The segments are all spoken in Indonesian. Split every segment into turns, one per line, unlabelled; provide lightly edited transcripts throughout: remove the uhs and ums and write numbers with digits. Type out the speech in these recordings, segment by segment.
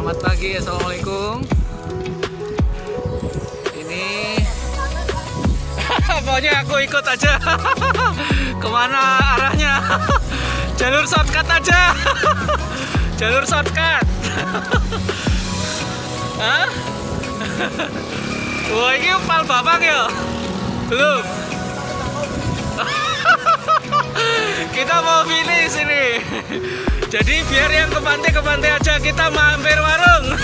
Selamat pagi, assalamualaikum. Ini pokoknya aku ikut aja. Kemana arahnya? Jalur shortcut aja. Jalur shortcut. Hah? Wah, ini pal babang ya? Belum. Kita mau finish ini. Jadi biar yang ke pantai aja, kita mampir warung.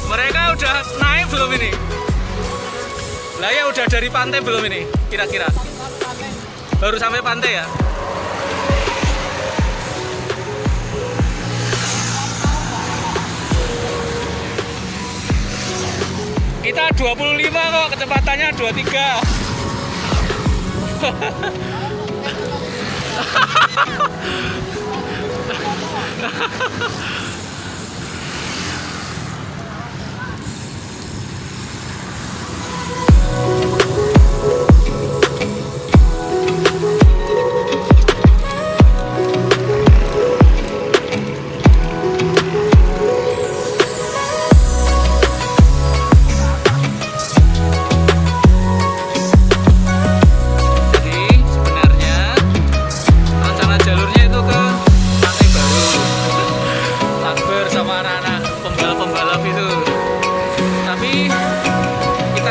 Mereka udah naik belum ini? Lah ya udah dari pantai belum ini? Kira-kira? Baru sampai pantai ya? Kita 25 kok, kecepatannya 23.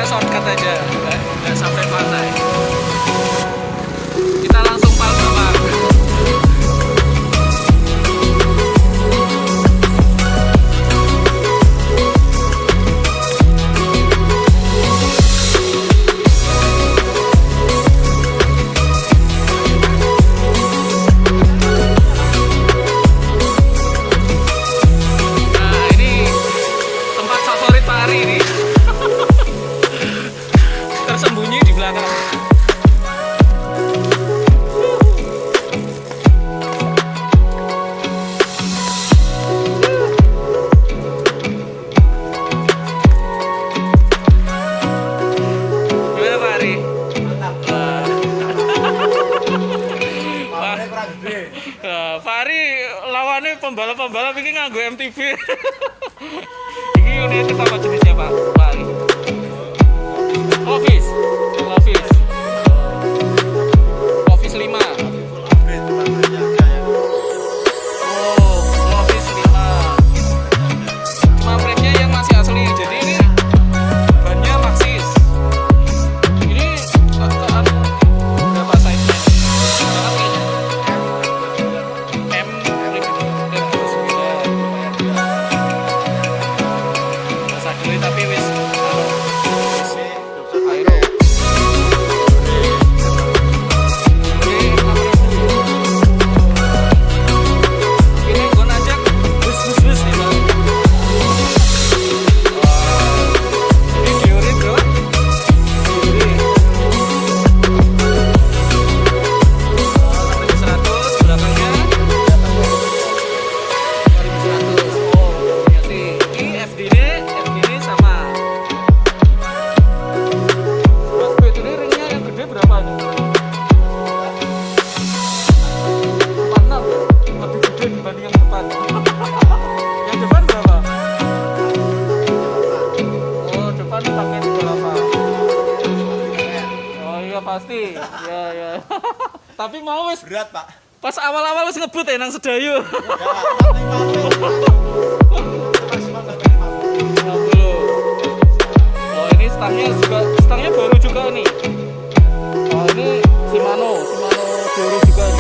Shortcut aja, nggak sampai pantai. Kita langsung Palembang. Nah, ini tempat favorit Pak Ari ini. Tersembunyi di belakang. Gimana Pak Ari? Mantap. Pak Ari lawannya pembalap-pembalap ini nganggo MTB. Ini unit apa jenisnya Pak Ari? Clovis 5. Oh, Clovis 5. Cuma frame-nya yang masih asli. Jadi ini bannya Maxxis. Ini keadaan berapa size-nya? M 29. Masa dulu tapi wis pasti, ya. Tapi mau wis
berat Pak.
Pas awal-awal wis ngebut nang Sedayu. Oh ini stangnya baru juga nih. Oh ini Shimano baru juga.